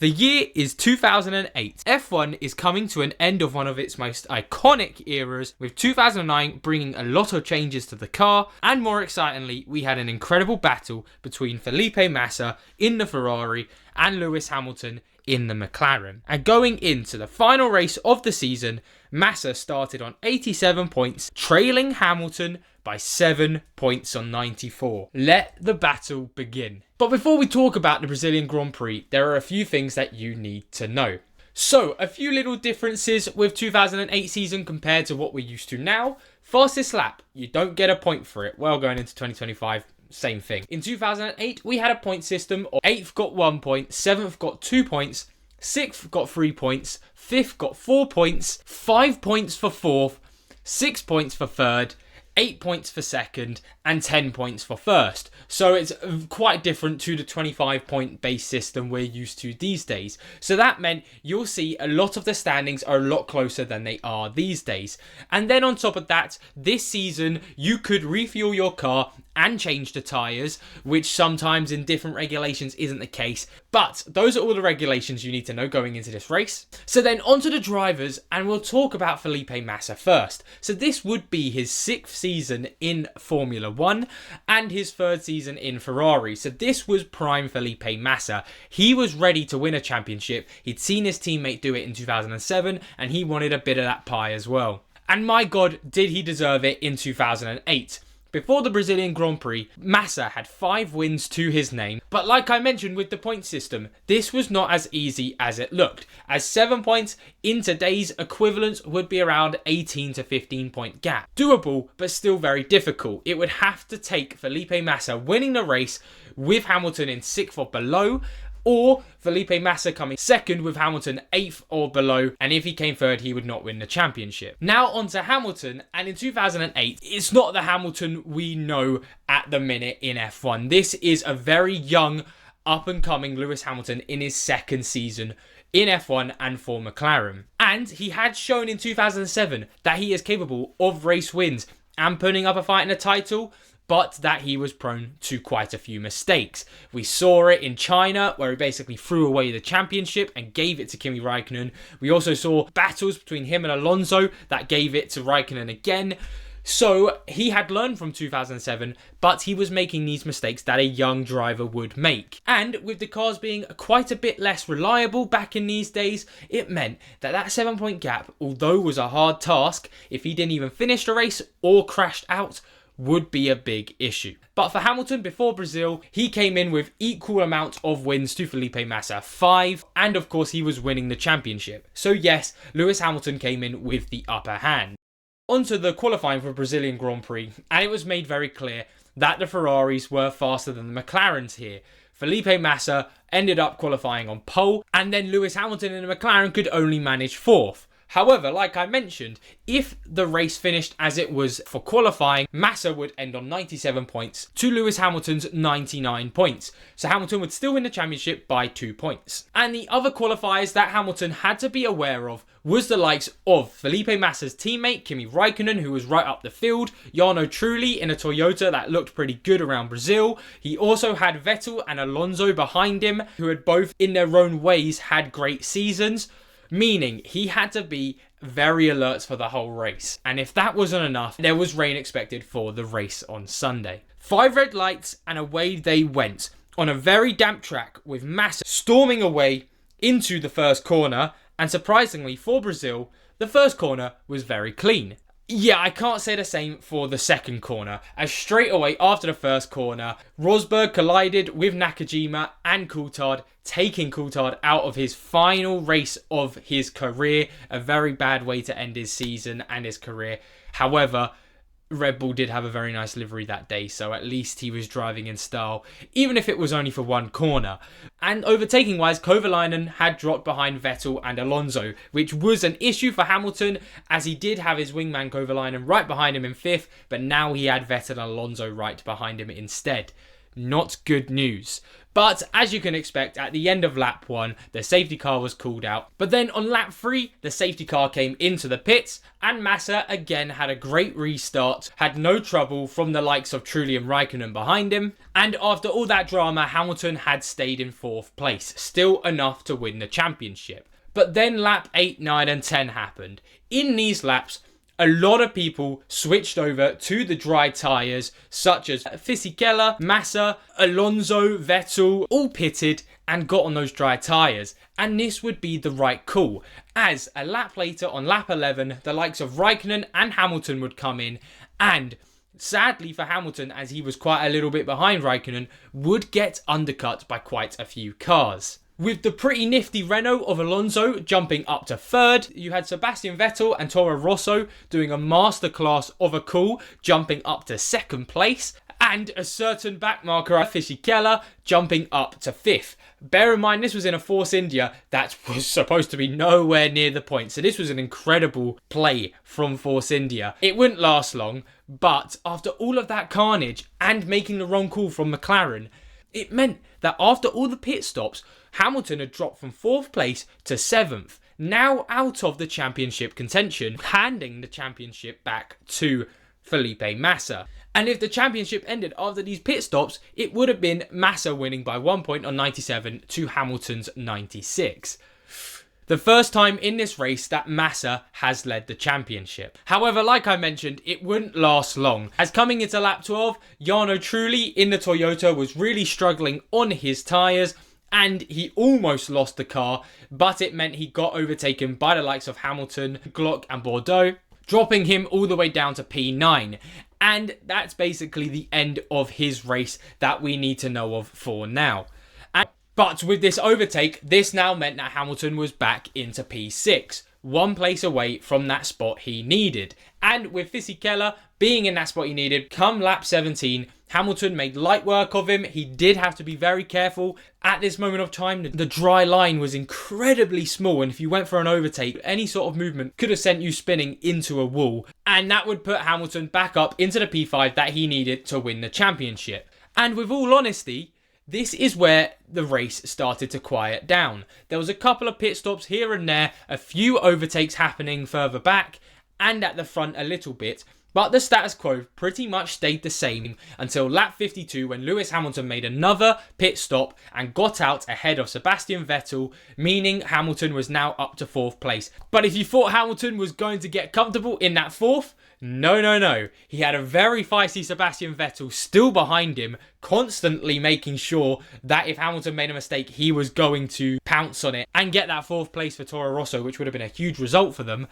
The year is 2008. F1 is coming to an end of one of its most iconic eras, with 2009 bringing a lot of changes to the car, and more excitingly, we had an incredible battle between Felipe Massa in the Ferrari and Lewis Hamilton in the McLaren. And going into the final race of the season, Massa started on 87 points, trailing Hamilton by 7 points on 94. Let the battle begin. But before we talk about the Brazilian Grand Prix, there are a few things that you need to know. So, a few little differences with 2008 season compared to what we're used to now. Fastest lap, you don't get a point for it. Well, going into 2025, same thing. In 2008, we had a point system of 8th got 1 point, 7th got 2 points, 6th got 3 points, 5th got 4 points, 5 points for 4th, 6 points for 3rd, 8 points for 2nd, and 10 points for 1st. So it's quite different to the 25 point base system we're used to these days. So that meant you'll see a lot of the standings are a lot closer than they are these days. And then on top of that, this season you could refuel your car and change the tyres, which sometimes in different regulations isn't the case. But those are all the regulations you need to know going into this race. So then onto the drivers, and we'll talk about Felipe Massa first. So this would be his 6th season in Formula 1 and his 3rd season in Ferrari. So this was prime Felipe Massa. He was ready to win a championship. He'd seen his teammate do it in 2007 and he wanted a bit of that pie as well. And my God, did he deserve it in 2008. Before the Brazilian Grand Prix, Massa had 5 wins to his name, but like I mentioned with the point system, this was not as easy as it looked, as 7 points in today's equivalents would be around 18 to 15 point gap. Doable, but still very difficult. It would have to take Felipe Massa winning the race with Hamilton in 6th or below, or Felipe Massa coming 2nd with Hamilton 8th or below, and if he came 3rd, he would not win the championship. Now on to Hamilton, and in 2008, it's not the Hamilton we know at the minute in F1. This is a very young, up-and-coming Lewis Hamilton in his 2nd season in F1 and for McLaren. And he had shown in 2007 that he is capable of race wins and putting up a fight in a title, but that he was prone to quite a few mistakes. We saw it in China, where he basically threw away the championship and gave it to Kimi Raikkonen. We also saw battles between him and Alonso that gave it to Raikkonen again. So he had learned from 2007, but he was making these mistakes that a young driver would make. And with the cars being quite a bit less reliable back in these days, it meant that that 7 point gap, although was a hard task, if he didn't even finish the race or crashed out, would be a big issue. But for Hamilton, before Brazil, he came in with equal amount of wins to Felipe Massa, 5, and of course he was winning the championship. So yes, Lewis Hamilton came in with the upper hand. Onto the qualifying for Brazilian Grand Prix, and it was made very clear that the Ferraris were faster than the McLarens here. Felipe Massa ended up qualifying on pole, and then Lewis Hamilton in the McLaren could only manage 4th. However, like I mentioned, if the race finished as it was for qualifying, Massa would end on 97 points to Lewis Hamilton's 99 points. So Hamilton would still win the championship by 2 points. And the other qualifiers that Hamilton had to be aware of was the likes of Felipe Massa's teammate, Kimi Raikkonen, who was right up the field, Jarno Trulli in a Toyota that looked pretty good around Brazil. He also had Vettel and Alonso behind him, who had both in their own ways had great seasons. Meaning he had to be very alert for the whole race. And if that wasn't enough, there was rain expected for the race on Sunday. 5 red lights and away they went on a very damp track, with Massa storming away into the first corner. And surprisingly for Brazil, the first corner was very clean. Yeah, I can't say the same for the second corner, as straight away after the first corner, Rosberg collided with Nakajima and Coulthard, taking Coulthard out of his final race of his career. A very bad way to end his season and his career. However, Red Bull did have a very nice livery that day, so at least he was driving in style, even if it was only for one corner. And overtaking wise, Kovalainen had dropped behind Vettel and Alonso, which was an issue for Hamilton, as he did have his wingman Kovalainen right behind him in 5th, but now he had Vettel and Alonso right behind him instead. not good news. But as you can expect, at the end of lap 1, the safety car was called out. But then on lap 3, the safety car came into the pits, and Massa again had a great restart, had no trouble from the likes of Trulli and Raikkonen behind him. And after all that drama, Hamilton had stayed in 4th place, still enough to win the championship. But then lap 8, 9 and 10 happened. In these laps, a lot of people switched over to the dry tyres, such as Fisichella, Massa, Alonso, Vettel, all pitted and got on those dry tyres. And this would be the right call, as a lap later on lap 11, the likes of Raikkonen and Hamilton would come in, and sadly for Hamilton, as he was quite a little bit behind Raikkonen, would get undercut by quite a few cars. With the pretty nifty Renault of Alonso jumping up to 3rd, you had Sebastian Vettel and Toro Rosso doing a masterclass of a call, jumping up to 2nd place, and a certain backmarker Fisichella jumping up to 5th. Bear in mind, this was in a Force India that was supposed to be nowhere near the point, so this was an incredible play from Force India. It wouldn't last long, but after all of that carnage and making the wrong call from McLaren, it meant that after all the pit stops, Hamilton had dropped from 4th place to 7th, now out of the championship contention, handing the championship back to Felipe Massa. And if the championship ended after these pit stops, it would have been Massa winning by 1 point on 97 to Hamilton's 96. The first time in this race that Massa has led the championship. However, like I mentioned, it wouldn't last long, as coming into lap 12, Jarno Trulli in the Toyota was really struggling on his tyres, and he almost lost the car, but it meant he got overtaken by the likes of Hamilton, Glock and Bordeaux, dropping him all the way down to P9. And that's basically the end of his race that we need to know of for now. But with this overtake, this now meant that Hamilton was back into P6, 1 place away from that spot he needed. And with Fisichella being in that spot he needed, come lap 17, Hamilton made light work of him. He did have to be very careful. At this moment of time, the dry line was incredibly small, and if you went for an overtake, any sort of movement could have sent you spinning into a wall. And that would put Hamilton back up into the P5 that he needed to win the championship. And with all honesty, this is where the race started to quiet down. There was a couple of pit stops here and there, a few overtakes happening further back, and at the front a little bit, but the status quo pretty much stayed the same until lap 52 when Lewis Hamilton made another pit stop and got out ahead of Sebastian Vettel, meaning Hamilton was now up to 4th place. But if you thought Hamilton was going to get comfortable in that 4th, no. He had a very feisty Sebastian Vettel still behind him, constantly making sure that if Hamilton made a mistake, he was going to pounce on it and get that 4th place for Toro Rosso, which would have been a huge result for them.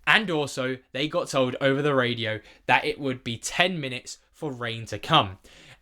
And also, they got told over the radio that it would be 10 minutes for rain to come.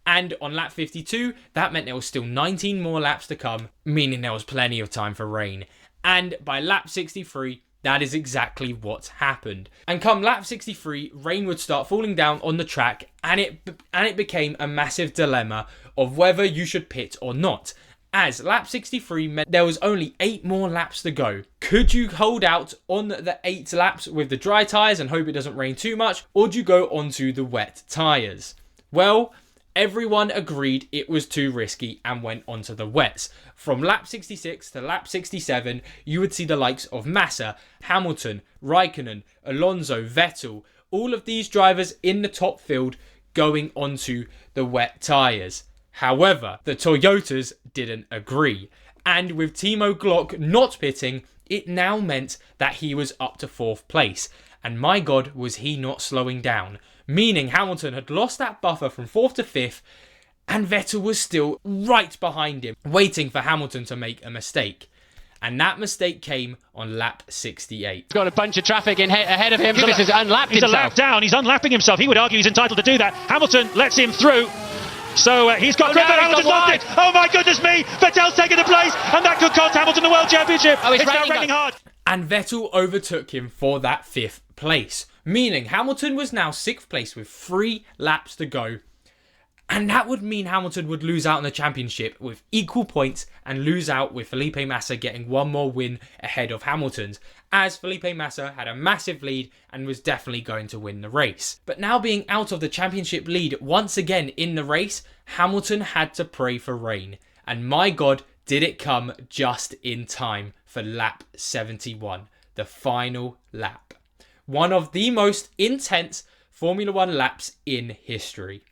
And on lap 52, that meant there was still 19 more laps to come, meaning there was plenty of time for rain. And by lap 63, that is exactly what happened. And come lap 63, rain would start falling down on the track, and it became a massive dilemma of whether you should pit or not. As lap 63 meant there was only 8 more laps to go. Could you hold out on the 8 laps with the dry tyres and hope it doesn't rain too much, or do you go onto the wet tyres? Well, everyone agreed it was too risky and went onto the wets. From lap 66 to lap 67, you would see the likes of Massa, Hamilton, Raikkonen, Alonso, Vettel, all of these drivers in the top field going onto the wet tyres. However, the Toyotas didn't agree, and with Timo Glock not pitting, it now meant that he was up to 4th place, and my God, was he not slowing down, meaning Hamilton had lost that buffer from 4th to 5th, and Vettel was still right behind him, waiting for Hamilton to make a mistake. And that mistake came on lap 68. He's got a bunch of traffic ahead of him. This is unlapped He's himself. a lap down, he's unlapping himself. He would argue he's entitled to do that. Hamilton lets him through. So he's got grip, and Hamilton's lost it. Oh my goodness me! Vettel's taken the place, and that could cost Hamilton the World Championship. Oh, it's now raining hard. And Vettel overtook him for that 5th place, meaning Hamilton was now 6th place with 3 laps to go. And that would mean Hamilton would lose out on the championship with equal points and lose out with Felipe Massa getting one more win ahead of Hamilton's, as Felipe Massa had a massive lead and was definitely going to win the race. But now being out of the championship lead once again in the race, Hamilton had to pray for rain. And my God, did it come just in time for lap 71, the final lap. One of the most intense Formula One laps in history.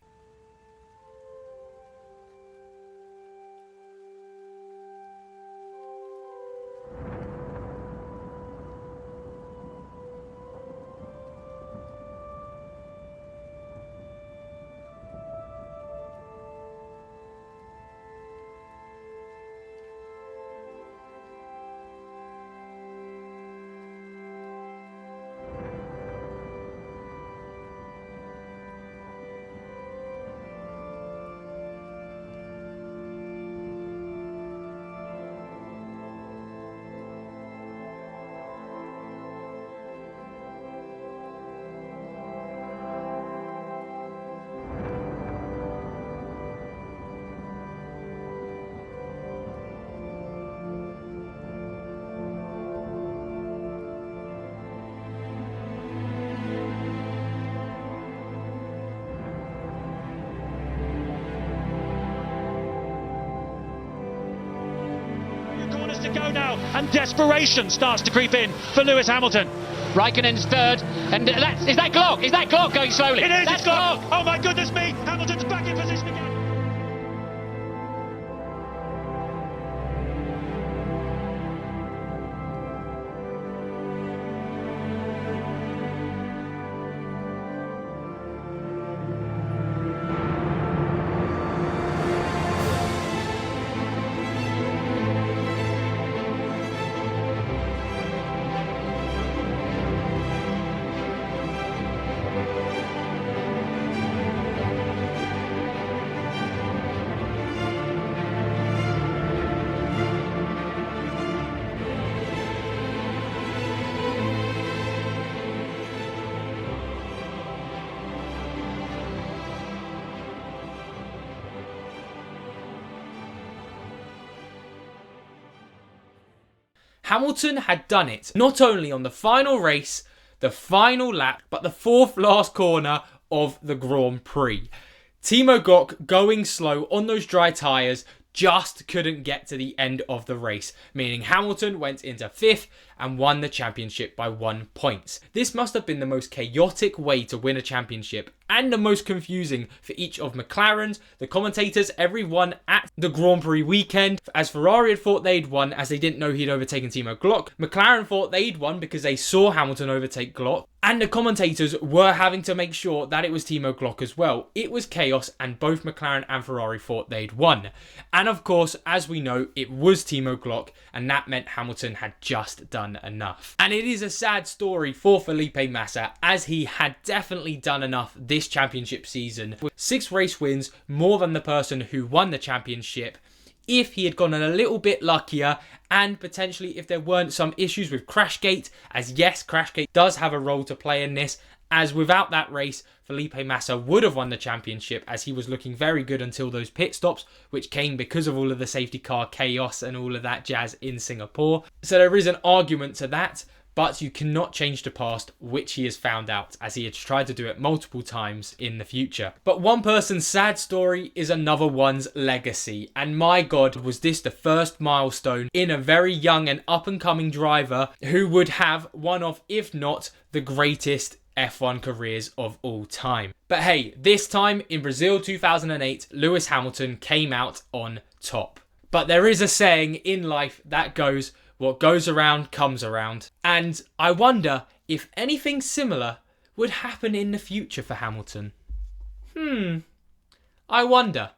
To go now, and desperation starts to creep in for Lewis Hamilton. Raikkonen's third, and is that Glock? Is that Glock going slowly? It is, That's it's Glock! Oh my goodness me! Hamilton's back in position again. Hamilton had done it, not only on the final race, the final lap, but the fourth last corner of the Grand Prix. Timo Glock going slow on those dry tyres just couldn't get to the end of the race, meaning Hamilton went into fifth and won the championship by 1 point. This must have been the most chaotic way to win a championship and the most confusing for each of McLaren's, the commentators, everyone at the Grand Prix weekend, as Ferrari had thought they'd won as they didn't know he'd overtaken Timo Glock. McLaren thought they'd won because they saw Hamilton overtake Glock. And the commentators were having to make sure that it was Timo Glock as well. It was chaos and both McLaren and Ferrari thought they'd won. And of course, as we know, it was Timo Glock and that meant Hamilton had just done enough. And it is a sad story for Felipe Massa as he had definitely done enough this championship season with 6 race wins, more than the person who won the championship. If he had gone a little bit luckier and potentially if there weren't some issues with Crashgate, as yes, Crashgate does have a role to play in this, as without that race, Felipe Massa would have won the championship as he was looking very good until those pit stops, which came because of all of the safety car chaos and all of that jazz in Singapore. So there is an argument to that, but you cannot change the past, which he has found out as he has tried to do it multiple times in the future. But one person's sad story is another one's legacy. And my God, was this the first milestone in a very young and up and coming driver who would have one of, if not the greatest F1 careers of all time. But hey, this time in Brazil 2008, Lewis Hamilton came out on top. But there is a saying in life that goes, what goes around comes around. And I wonder if anything similar would happen in the future for Hamilton. I wonder.